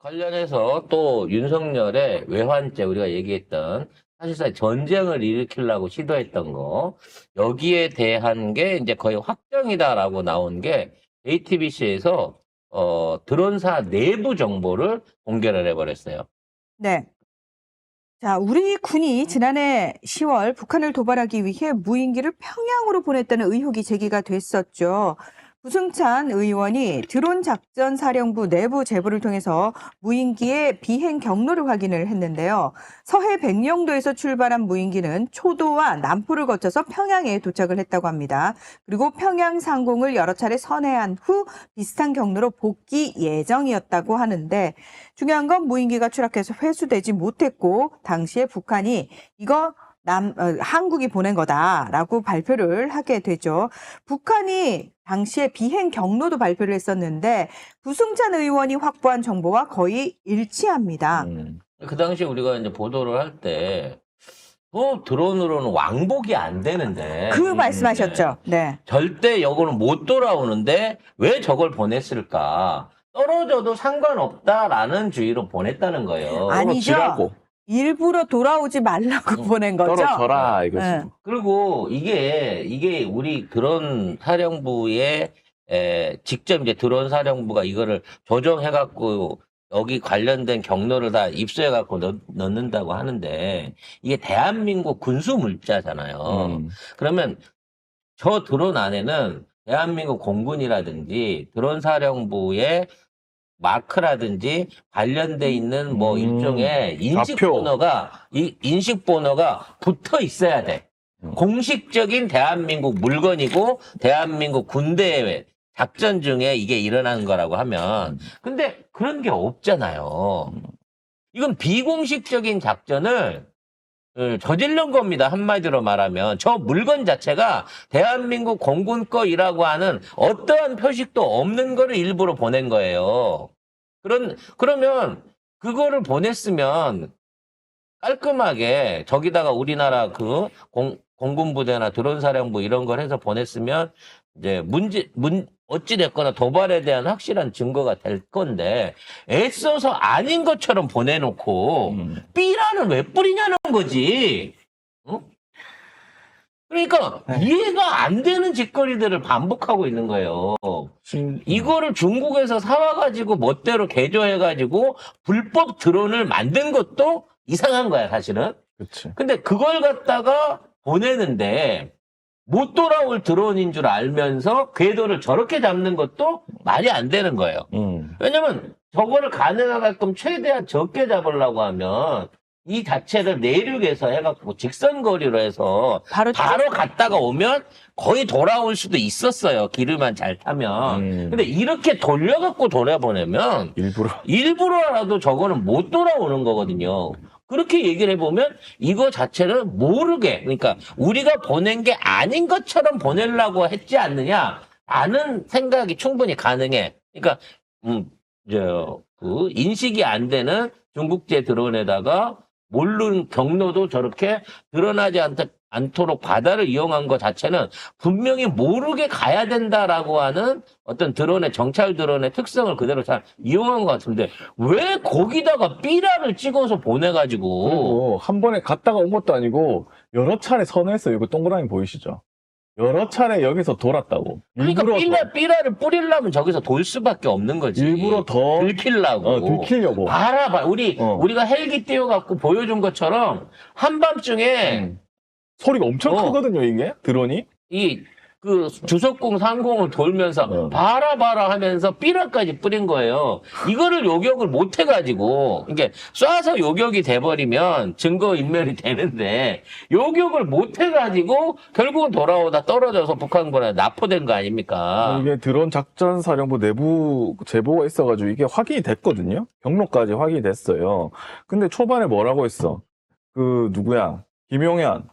관련해서 또 윤석열의 외환죄 우리가 얘기했던 사실상 전쟁을 일으키려고 시도했던 거 여기에 대한 게 이제 거의 확정이다라고 나온 게 JTBC에서 드론사 내부 정보를 공개를 해버렸어요. 네. 자, 우리 군이 지난해 10월 북한을 도발하기 위해 무인기를 평양으로 보냈다는 의혹이 제기가 됐었죠. 부승찬 의원이 드론 작전 사령부 내부 제보를 통해서 무인기의 비행 경로를 확인을 했는데요. 서해 백령도에서 출발한 무인기는 초도와 남포를 거쳐서 평양에 도착을 했다고 합니다. 그리고 평양 상공을 여러 차례 선회한 후 비슷한 경로로 복귀 예정이었다고 하는데 중요한 건 무인기가 추락해서 회수되지 못했고 당시에 북한이 이거 한국이 보낸 거다라고 발표를 하게 되죠. 북한이 당시에 비행 경로도 발표를 했었는데 부승찬 의원이 확보한 정보와 거의 일치합니다. 그 당시 우리가 이제 보도를 할 때 드론으로는 왕복이 안 되는데 그 말씀하셨죠. 네. 절대 여기는 못 돌아오는데 왜 저걸 보냈을까? 떨어져도 상관없다라는 주의로 보냈다는 거예요. 아니죠. 일부러 돌아오지 말라고 보낸 거죠. 떨어져라 이거지. 네. 그리고 이게 우리 드론 사령부에 직접 이제 드론 사령부가 이거를 조정해갖고 여기 관련된 경로를 다 입수해갖고 넣는다고 하는데 이게 대한민국 군수 물자잖아요. 그러면 저 드론 안에는 대한민국 공군이라든지 드론 사령부의 마크라든지 관련돼 있는 뭐 일종의 인식번호가 붙어 있어야 돼. 공식적인 대한민국 물건이고 대한민국 군대의 작전 중에 이게 일어나는 거라고 하면 근데 그런 게 없잖아요. 이건 비공식적인 작전을 저지른 겁니다. 한마디로 말하면 저 물건 자체가 대한민국 공군 거이라고 하는 어떠한 표식도 없는 거를 일부러 보낸 거예요. 그러면 그거를 보냈으면 깔끔하게 저기다가 우리나라 그 공군부대나 드론사령부 이런 걸 해서 보냈으면 이제 어찌됐거나 도발에 대한 확실한 증거가 될 건데 애써서 아닌 것처럼 보내놓고 삐라는 왜 뿌리냐는 거지. 응? 그러니까 이해가 안 되는 짓거리들을 반복하고 있는 거예요. 이거를 중국에서 사와가지고 멋대로 개조해가지고 불법 드론을 만든 것도 이상한 거야 사실은. 그치. 근데 그걸 갖다가 보내는데 못 돌아올 드론인 줄 알면서 궤도를 저렇게 잡는 것도 말이 안 되는 거예요. 왜냐면 저거를 가능하게끔 최대한 적게 잡으려고 하면 이 자체를 내륙에서 해갖고 직선거리로 해서 바로 갔다가 오면 거의 돌아올 수도 있었어요. 길을만 잘 타면. 근데 이렇게 돌려갖고 돌아보내면 일부러라도 저거는 못 돌아오는 거거든요. 그렇게 얘기를 해보면 이거 자체를 모르게 그러니까 우리가 보낸 게 아닌 것처럼 보내려고 했지 않느냐 라는 생각이 충분히 가능해. 그러니까 그 인식이 안 되는 중국제 드론에다가 모르는 경로도 저렇게 드러나지 않도록 바다를 이용한 것 자체는 분명히 모르게 가야 된다라고 하는 어떤 드론의 정찰 드론의 특성을 그대로 잘 이용한 것 같은데 왜 거기다가 삐라를 찍어서 보내가지고 한 번에 갔다가 온 것도 아니고 여러 차례 선회했어요. 이거 동그라미 보이시죠? 여러 차례 여기서 돌았다고. 그러니까 삐라를 뿌리려면 저기서 돌 수밖에 없는 거지. 일부러 더 들키려고. 들키려고. 봐라. 우리가 헬기 띄워갖고 보여준 것처럼 한밤중에 소리가 엄청 크거든요, 이게 드론이. 그 주석궁 상공을 돌면서 봐라 하면서 삐라까지 뿌린 거예요. 이거를 요격을 못 해가지고 이게 쏴서 요격이 돼버리면 증거인멸이 되는데 요격을 못 해가지고 결국은 돌아오다 떨어져서 북한군에 납포된 거 아닙니까? 이게 드론 작전 사령부 내부 제보가 있어가지고 이게 확인이 됐거든요. 경로까지 확인이 됐어요. 근데 초반에 뭐라고 했어? 그 누구야? 김용현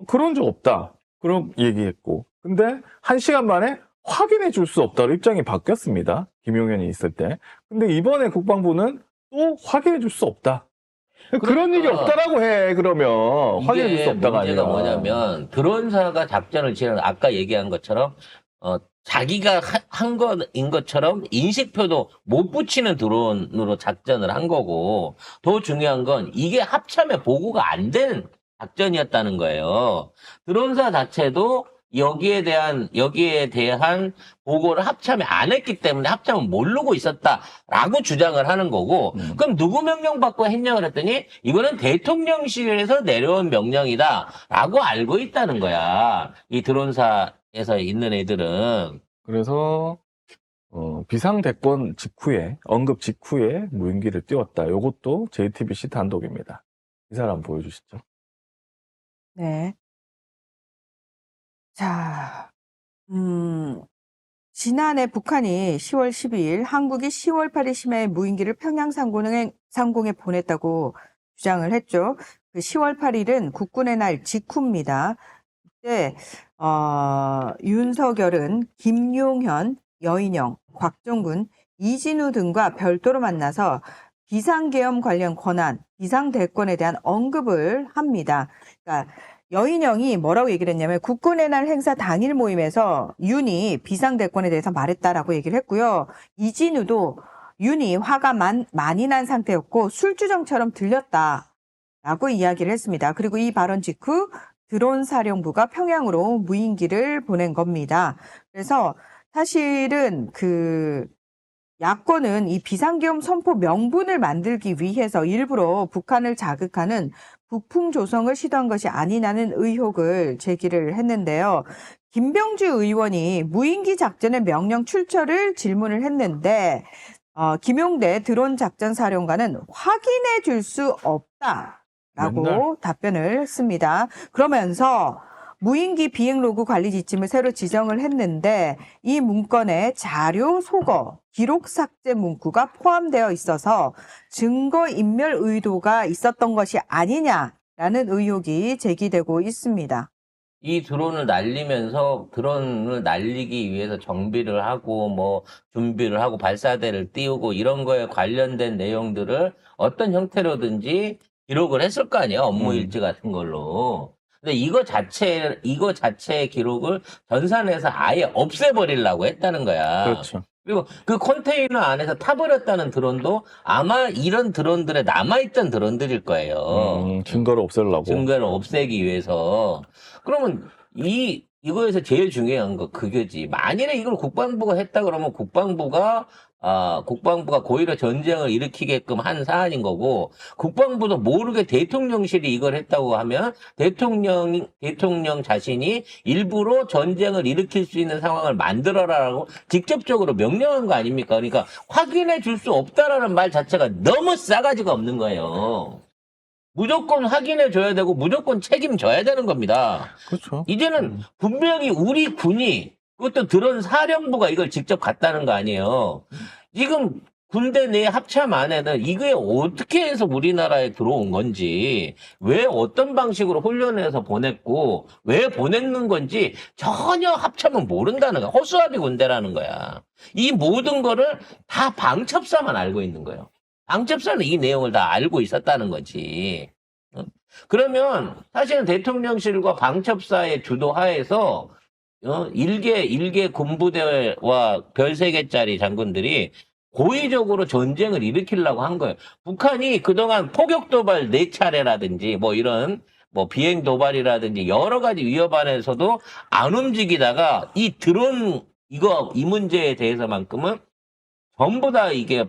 그런 적 없다. 그런 얘기했고. 근데 1시간 만에 확인해 줄 수 없다로 입장이 바뀌었습니다. 김용현이 있을 때. 근데 이번에 국방부는 또 확인해 줄 수 없다. 그런 일이 없다라고 해. 그러면 확인해 줄 수 없다가 아니라. 문제가 뭐냐면 드론사가 작전을 진행 아까 얘기한 것처럼 자기가 한 거인 것처럼 인식표도 못 붙이는 드론으로 작전을 한 거고, 더 중요한 건 이게 합참에 보고가 안 된 작전이었다는 거예요. 드론사 자체도 여기에 대한 보고를 합참에 안 했기 때문에 합참은 모르고 있었다라고 주장을 하는 거고, 그럼 누구 명령 받고 했냐 그랬더니 이거는 대통령실에서 내려온 명령이다라고 알고 있다는 거야. 이 드론사에서 있는 애들은. 그래서 비상대권 직후에 언급 직후에 무인기를 띄웠다. 요것도 JTBC 단독입니다. 이 사람 보여주시죠. 네. 자, 지난해 북한이 10월 12일, 한국이 10월 8일 심해 무인기를 평양 상공에 보냈다고 주장을 했죠. 그 10월 8일은 국군의 날 직후입니다. 그때 윤석열은 김용현, 여인영, 곽종군, 이진우 등과 별도로 만나서 비상계엄 관련 권한, 비상대권에 대한 언급을 합니다. 그러니까 여인영이 뭐라고 얘기를 했냐면 국군의 날 행사 당일 모임에서 윤이 비상대권에 대해서 말했다라고 얘기를 했고요. 이진우도 윤이 화가 많이 난 상태였고 술주정처럼 들렸다라고 이야기를 했습니다. 그리고 이 발언 직후 드론 사령부가 평양으로 무인기를 보낸 겁니다. 그래서 사실은 야권은 이 비상계엄 선포 명분을 만들기 위해서 일부러 북한을 자극하는 북풍 조성을 시도한 것이 아니냐는 의혹을 제기를 했는데요. 김병주 의원이 무인기 작전의 명령 출처를 질문을 했는데 김용대 드론 작전 사령관은 확인해 줄 수 없다라고 답변을 했습니다. 그러면서 무인기 비행 로그 관리 지침을 새로 지정을 했는데 이 문건에 자료 소거, 기록 삭제 문구가 포함되어 있어서 증거 인멸 의도가 있었던 것이 아니냐라는 의혹이 제기되고 있습니다. 이 드론을 날리면서 드론을 날리기 위해서 정비를 하고 준비를 하고 발사대를 띄우고 이런 거에 관련된 내용들을 어떤 형태로든지 기록을 했을 거 아니에요. 업무 일지 같은 걸로. 근데 이거 자체의 기록을 전산에서 아예 없애버리려고 했다는 거야. 그렇죠. 그리고 그 컨테이너 안에서 타버렸다는 드론도 아마 이런 드론들에 남아있던 드론들일 거예요. 증거를 없애려고. 증거를 없애기 위해서. 그러면 이거에서 제일 중요한 거 그거지. 만일에 이걸 국방부가 했다 그러면 국방부가 고의로 전쟁을 일으키게끔 한 사안인 거고, 국방부도 모르게 대통령실이 이걸 했다고 하면 대통령 자신이 일부러 전쟁을 일으킬 수 있는 상황을 만들어라라고 직접적으로 명령한 거 아닙니까? 그러니까 확인해 줄 수 없다라는 말 자체가 너무 싸가지가 없는 거예요. 무조건 확인해 줘야 되고 무조건 책임져야 되는 겁니다. 그렇죠. 이제는 분명히 우리 군이 그것도 드론 사령부가 이걸 직접 갔다는 거 아니에요. 지금 군대 내 합참 안에는 이게 어떻게 해서 우리나라에 들어온 건지, 왜 어떤 방식으로 훈련해서 보냈고, 왜 보냈는 건지 전혀 합참은 모른다는 거야. 허수아비 군대라는 거야. 이 모든 거를 다 방첩사만 알고 있는 거예요. 방첩사는 이 내용을 다 알고 있었다는 거지. 그러면 사실은 대통령실과 방첩사의 주도하에서 일개 군부대와 별 3개짜리 장군들이 고의적으로 전쟁을 일으키려고 한 거예요. 북한이 그동안 포격 도발 4차례라든지 이런 비행 도발이라든지 여러 가지 위협 안에서도 안 움직이다가 이 드론 이 문제에 대해서만큼은 전부 다 이게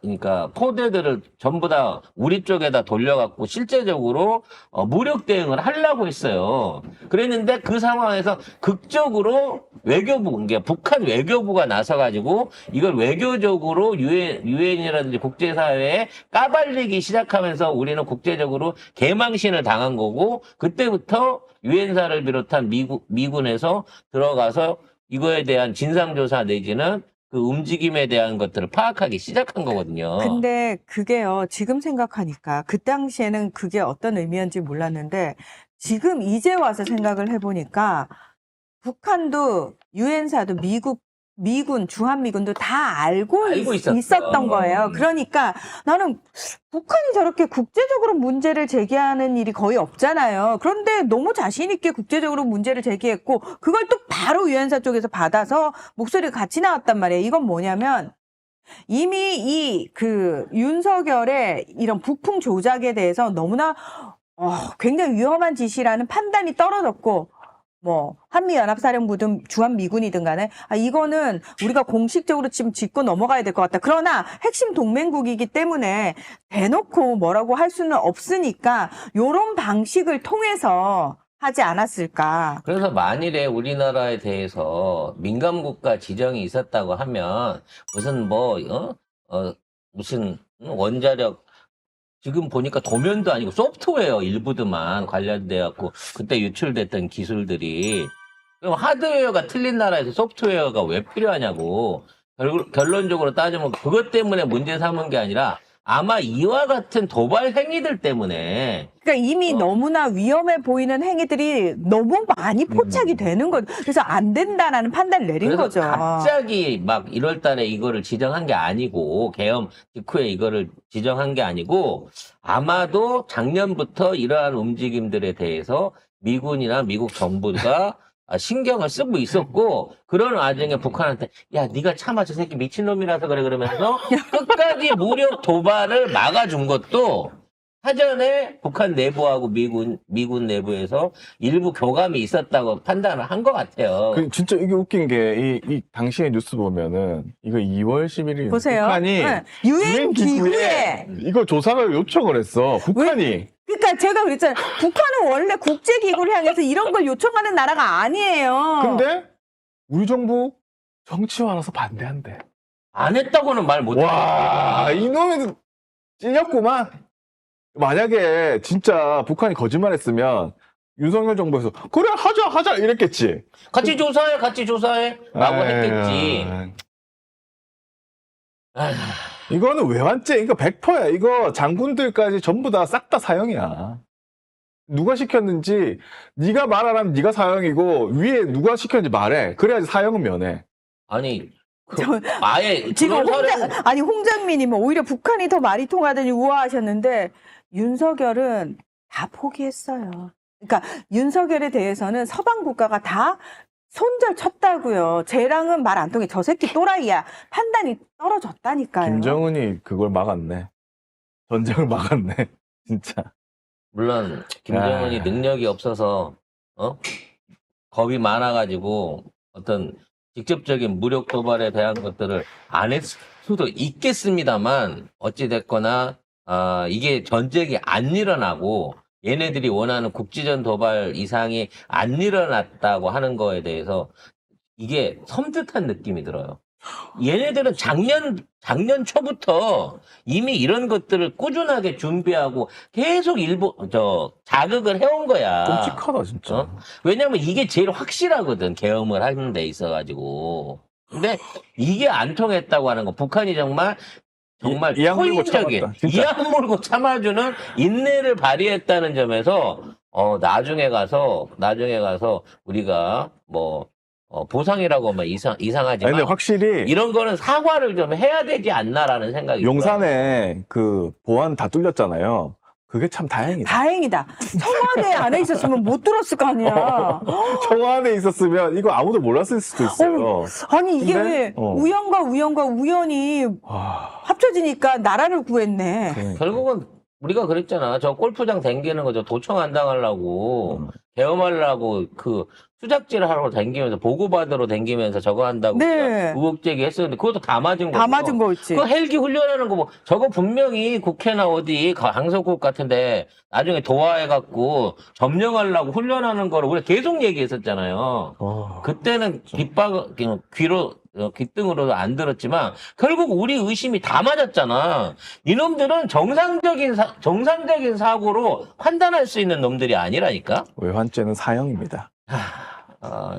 그러니까 포대들을 전부 다 우리 쪽에다 돌려갖고 실제적으로 무력 대응을 하려고 했어요. 그랬는데 그 상황에서 극적으로 그러니까 북한 외교부가 나서가지고 이걸 외교적으로 유엔이라든지 국제사회에 까발리기 시작하면서 우리는 국제적으로 개망신을 당한 거고, 그때부터 유엔사를 비롯한 미군에서 들어가서 이거에 대한 진상조사 내지는 그 움직임에 대한 것들을 파악하기 시작한 거거든요. 근데 그게요, 지금 생각하니까 그 당시에는 그게 어떤 의미인지 몰랐는데 지금 이제 와서 생각을 해보니까 북한도 유엔사도 미국 미군, 주한미군도 다 알고 있었어. 있었던 거예요. 그러니까 나는 북한이 저렇게 국제적으로 문제를 제기하는 일이 거의 없잖아요. 그런데 너무 자신 있게 국제적으로 문제를 제기했고 그걸 또 바로 유엔사 쪽에서 받아서 목소리가 같이 나왔단 말이에요. 이건 뭐냐면 이미 윤석열의 이런 북풍 조작에 대해서 너무나 굉장히 위험한 짓이라는 판단이 떨어졌고 뭐 한미연합사령부든 주한미군이든 간에 이거는 우리가 공식적으로 지금 짚고 넘어가야 될 것 같다. 그러나 핵심 동맹국이기 때문에 대놓고 뭐라고 할 수는 없으니까 요런 방식을 통해서 하지 않았을까. 그래서 만일에 우리나라에 대해서 민감국가 지정이 있었다고 하면 무슨 무슨 원자력 지금 보니까 도면도 아니고 소프트웨어 일부들만 관련돼 갖고 그때 유출됐던 기술들이 그럼 하드웨어가 틀린 나라에서 소프트웨어가 왜 필요하냐고 결론적으로 따지면 그것 때문에 문제 삼은 게 아니라 아마 이와 같은 도발 행위들 때문에 그러니까 이미 너무나 위험해 보이는 행위들이 너무 많이 포착이 되는 거죠. 그래서 안 된다라는 판단을 내린 그래서 거죠. 갑자기 막 1월 달에 이거를 지정한 게 아니고 계엄 직후에 이거를 지정한 게 아니고 아마도 작년부터 이러한 움직임들에 대해서 미군이나 미국 정부가 신경을 쓰고 있었고 그런 와중에 북한한테 야 네가 참아 저 새끼 미친놈이라서 그래 그러면서 끝까지 무력 도발을 막아준 것도 사전에 북한 내부하고 미군 내부에서 일부 교감이 있었다고 판단을 한 것 같아요. 진짜 이게 웃긴 게 이 당시의 뉴스 보면은 이거 2월 11일 보세요. 북한이 유엔 기구에 이거 조사를 요청을 했어. 북한이. 그러니까 제가 그랬잖아요. 북한은 원래 국제기구를 향해서 이런 걸 요청하는 나라가 아니에요. 근데 우리 정부 정치화라서 반대한대. 안 했다고는 말 못해. 와, 이놈이 찔렸구만. 만약에 진짜 북한이 거짓말했으면 윤석열 정부에서 그래 하자 이랬겠지. 같이 조사해 라고 했겠지. 이거는 외환죄, 이거 100%야. 이거 장군들까지 전부 다 싹 다 사형이야. 누가 시켰는지 네가 말 안 하면 네가 사형이고 위에 누가 시켰는지 말해. 그래야지 사형은 면해. 아니 저- 아예 지금 그런 홍장민님은 오히려 북한이 더 말이 통하더니 우아하셨는데 윤석열은 다 포기했어요. 그러니까 윤석열에 대해서는 서방 국가가 다 손절 쳤다고요. 쟤랑은 말 안 통해. 저 새끼 또라이야. 판단이 떨어졌다니까요. 김정은이 그걸 막았네. 전쟁을 막았네. 진짜. 물론 김정은이 능력이 없어서 겁이 많아가지고 어떤 직접적인 무력 도발에 대한 것들을 안 했을 수도 있겠습니다만 어찌 됐거나 이게 전쟁이 안 일어나고 얘네들이 원하는 국지전 도발 이상이 안 일어났다고 하는 거에 대해서 이게 섬뜩한 느낌이 들어요. 얘네들은 작년 초부터 이미 이런 것들을 꾸준하게 준비하고 계속 자극을 해온 거야. 끔찍하다, 진짜. 왜냐면 이게 제일 확실하거든, 계엄을 하는 데 있어가지고. 근데 이게 안 통했다고 하는 거, 북한이 정말 이 악물고 초인적인, 참았다, 진짜. 이 악물고 참아주는 인내를 발휘했다는 점에서, 나중에 가서 우리가 보상이라고 하면 이상하지만. 근데 확실히 이런 거는 사과를 좀 해야 되지 않나라는 생각이 들어요. 용산에 그 보안 다 뚫렸잖아요. 그게 참 다행이다. 다행이다. 청와대 안에 있었으면 못 들었을 거 아니야. 청와대에 있었으면 이거 아무도 몰랐을 수도 있어요. 아니 이게 근데? 왜 우연과 우연이 와, 합쳐지니까 나라를 구했네. 그러니까. 결국은 우리가 그랬잖아. 저 골프장 댕기는 거 저 도청 안 당하려고 계엄하려고 그 수작질 하러 댕기면서 보고받으러 댕기면서 저거 한다고 네. 의혹 제기했었는데 그것도 다 맞은 거고. 다 맞은 거였지. 그 헬기 훈련하는 거 뭐 저거 분명히 국회나 어디 강서국 같은데 나중에 도하해갖고 점령하려고 훈련하는 거를 우리가 계속 얘기했었잖아요. 그때는 귓등으로도 안 들었지만 결국 우리 의심이 다 맞았잖아. 이놈들은 정상적인 사고로 판단할 수 있는 놈들이 아니라니까. 외환죄는 사형입니다.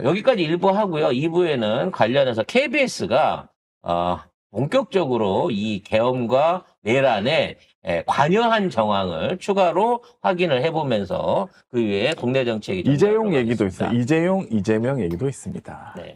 여기까지 1부 하고요. 2부에는 관련해서 KBS가 본격적으로 이 계엄과 내란에 관여한 정황을 추가로 확인을 해보면서 그 위에 국내 정책이 좀 이재용 얘기도 들어가겠습니다. 있어요. 이재용, 이재명 얘기도 있습니다. 네.